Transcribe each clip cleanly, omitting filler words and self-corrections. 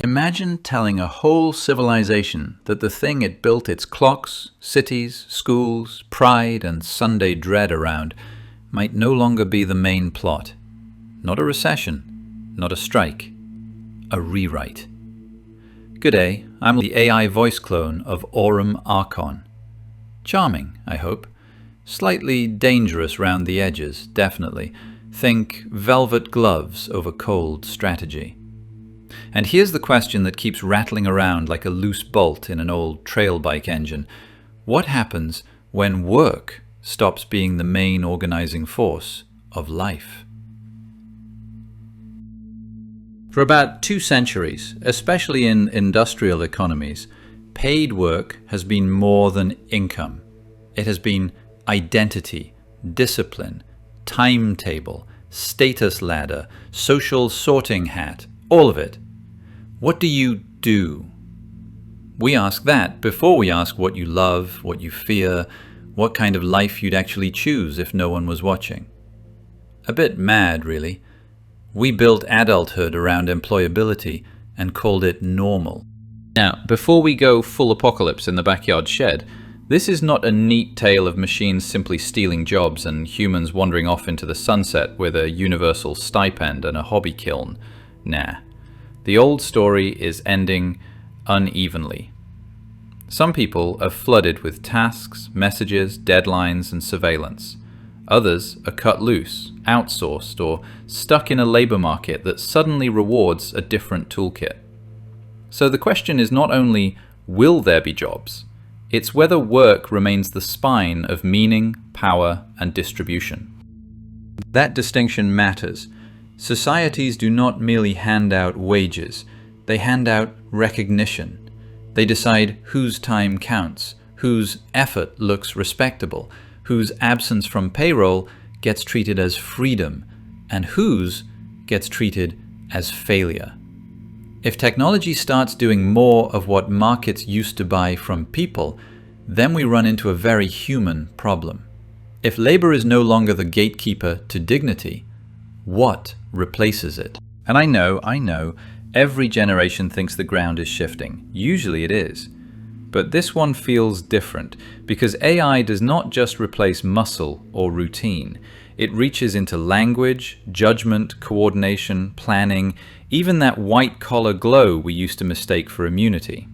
Imagine telling a whole civilization that the thing it built its clocks, cities, schools, pride, and Sunday dread around might no longer be the main plot. Not a recession, not a strike, a rewrite. G'day, I'm the AI voice clone of Aurum Archon. Charming, I hope. Slightly dangerous round the edges, definitely. Think velvet gloves over cold strategy. And here's the question that keeps rattling around like a loose bolt in an old trail bike engine. What happens when work stops being the main organizing force of life? For about 2 centuries, especially in industrial economies, paid work has been more than income. It has been identity, discipline, timetable, status ladder, social sorting hat, all of it. What do you do? We ask that before we ask what you love, what you fear, what kind of life you'd actually choose if no one was watching. A bit mad, really. We built adulthood around employability and called it normal. Now, before we go full apocalypse in the backyard shed, this is not a neat tale of machines simply stealing jobs and humans wandering off into the sunset with a universal stipend and a hobby kiln. Nah. The old story is ending unevenly. Some people are flooded with tasks, messages, deadlines, and surveillance. Others are cut loose, outsourced, or stuck in a labor market that suddenly rewards a different toolkit. So the question is not only, will there be jobs? It's whether work remains the spine of meaning, power, and distribution. That distinction matters. Societies do not merely hand out wages, they hand out recognition. They decide whose time counts, whose effort looks respectable, whose absence from payroll gets treated as freedom, and whose gets treated as failure. If technology starts doing more of what markets used to buy from people, then we run into a very human problem. If labor is no longer the gatekeeper to dignity, what replaces it? And I know, every generation thinks the ground is shifting. Usually it is. But this one feels different because AI does not just replace muscle or routine. It reaches into language, judgment, coordination, planning, even that white-collar glow we used to mistake for immunity.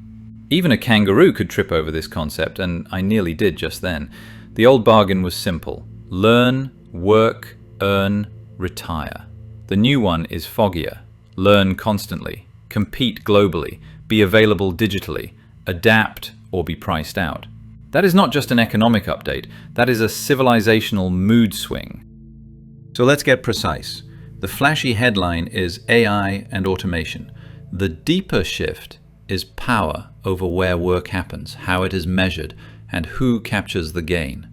Even a kangaroo could trip over this concept, and I nearly did just then. The old bargain was simple. Learn, work, earn, retire. The new one is foggier. Learn constantly, compete globally, be available digitally, adapt or be priced out. That is not just an economic update, that is a civilizational mood swing. So let's get precise. The flashy headline is AI and automation. The deeper shift is power over where work happens, how it is measured, and who captures the gain.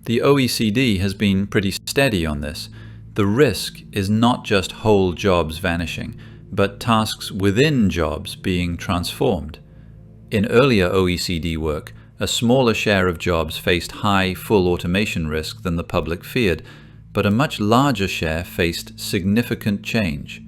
The OECD has been pretty steady on this. The risk is not just whole jobs vanishing, but tasks within jobs being transformed. In earlier OECD work, a smaller share of jobs faced high full automation risk than the public feared, but a much larger share faced significant change.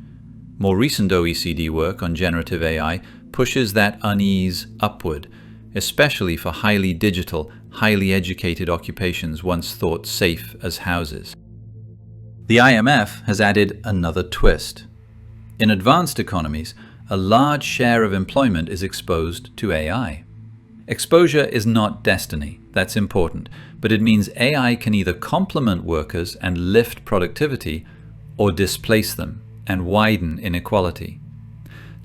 More recent OECD work on generative AI pushes that unease upward, especially for highly digital, highly educated occupations once thought safe as houses. The IMF has added another twist. In advanced economies, a large share of employment is exposed to AI. Exposure is not destiny, that's important, but it means AI can either complement workers and lift productivity, or displace them and widen inequality.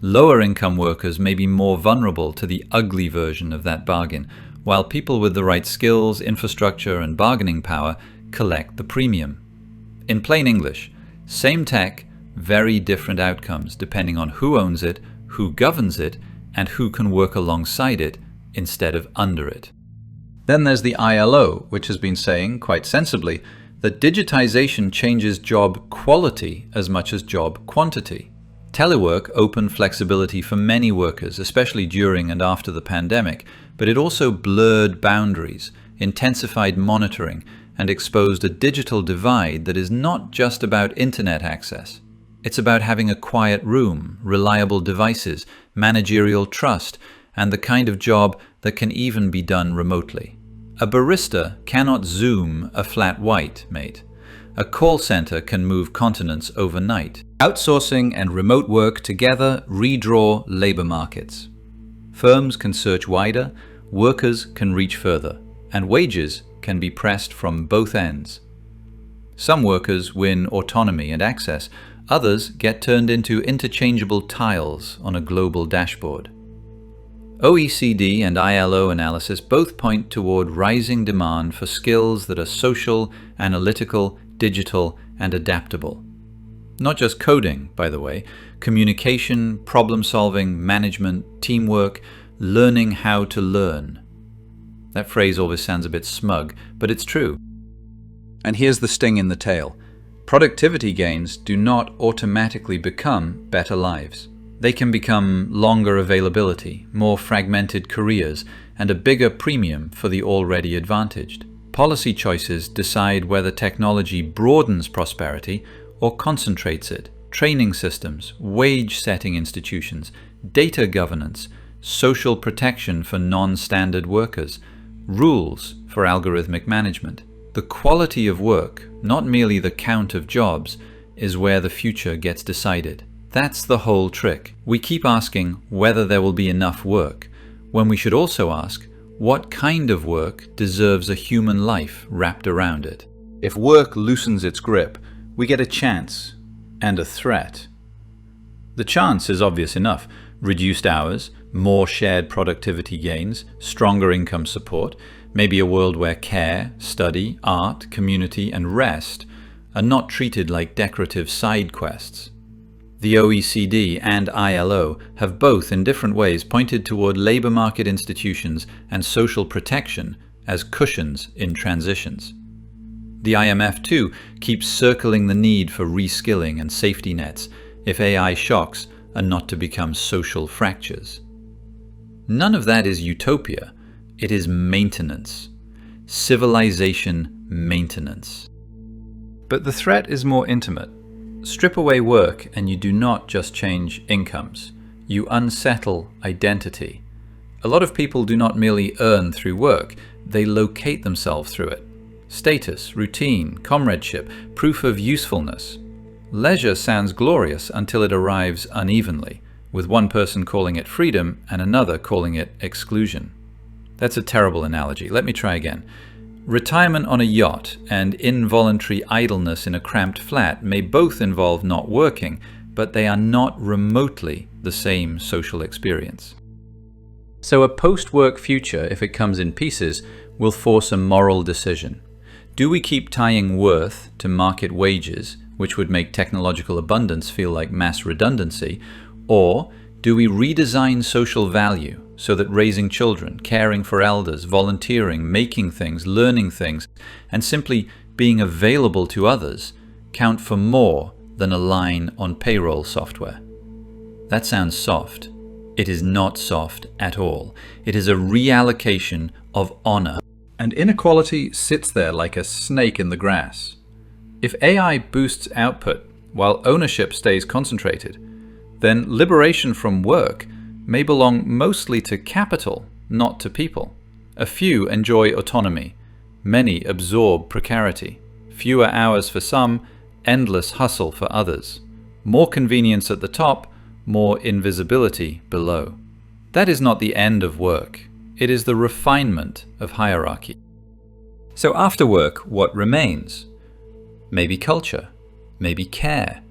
Lower income workers may be more vulnerable to the ugly version of that bargain, while people with the right skills, infrastructure, and bargaining power collect the premium. In plain English, same tech, very different outcomes depending on who owns it, who governs it, and who can work alongside it instead of under it. Then there's the ILO, which has been saying, quite sensibly, that digitization changes job quality as much as job quantity. Telework opened flexibility for many workers, especially during and after the pandemic, but it also blurred boundaries, intensified monitoring, and exposed a digital divide that is not just about internet access. It's about having a quiet room, reliable devices, managerial trust, and the kind of job that can even be done remotely. A barista cannot Zoom a flat white, mate. A call center can move continents overnight. Outsourcing and remote work together redraw labor markets. Firms can search wider, workers can reach further, and wages can be pressed from both ends. Some workers win autonomy and access, others get turned into interchangeable tiles on a global dashboard. OECD and ILO analysis both point toward rising demand for skills that are social, analytical, digital, and adaptable. Not just coding, by the way, communication, problem-solving, management, teamwork, learning how to learn. That phrase always sounds a bit smug, but it's true. And here's the sting in the tail. Productivity gains do not automatically become better lives. They can become longer availability, more fragmented careers, and a bigger premium for the already advantaged. Policy choices decide whether technology broadens prosperity or concentrates it. Training systems, wage-setting institutions, data governance, social protection for non-standard workers, rules for algorithmic management. The quality of work, not merely the count of jobs, is where the future gets decided. That's the whole trick. We keep asking whether there will be enough work, when we should also ask what kind of work deserves a human life wrapped around it. If work loosens its grip, we get a chance and a threat. The chance is obvious enough: reduced hours, more shared productivity gains, stronger income support, maybe a world where care, study, art, community, and rest are not treated like decorative side quests. The OECD and ILO have both in different ways pointed toward labor market institutions and social protection as cushions in transitions. The IMF too keeps circling the need for reskilling and safety nets if AI shocks are not to become social fractures. None of that is utopia, it is maintenance. Civilization maintenance. But the threat is more intimate. Strip away work and you do not just change incomes. You unsettle identity. A lot of people do not merely earn through work, they locate themselves through it. Status, routine, comradeship, proof of usefulness. Leisure sounds glorious until it arrives unevenly, with one person calling it freedom and another calling it exclusion. That's a terrible analogy. Let me try again. Retirement on a yacht and involuntary idleness in a cramped flat may both involve not working, but they are not remotely the same social experience. So a post-work future, if it comes in pieces, will force a moral decision. Do we keep tying worth to market wages, which would make technological abundance feel like mass redundancy, or do we redesign social value so that raising children, caring for elders, volunteering, making things, learning things, and simply being available to others count for more than a line on payroll software? That sounds soft. It is not soft at all. It is a reallocation of honor. And inequality sits there like a snake in the grass. If AI boosts output while ownership stays concentrated, then liberation from work may belong mostly to capital, not to people. A few enjoy autonomy. Many absorb precarity. Fewer hours for some, endless hustle for others. More convenience at the top, more invisibility below. That is not the end of work. It is the refinement of hierarchy. So after work, what remains? Maybe culture, maybe care,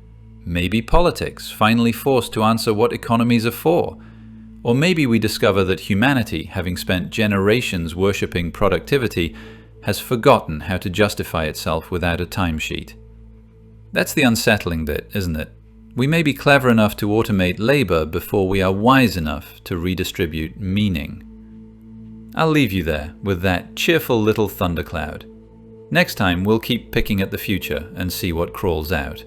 maybe politics, finally forced to answer what economies are for. Or maybe we discover that humanity, having spent generations worshipping productivity, has forgotten how to justify itself without a timesheet. That's the unsettling bit, isn't it? We may be clever enough to automate labor before we are wise enough to redistribute meaning. I'll leave you there with that cheerful little thundercloud. Next time we'll keep picking at the future and see what crawls out.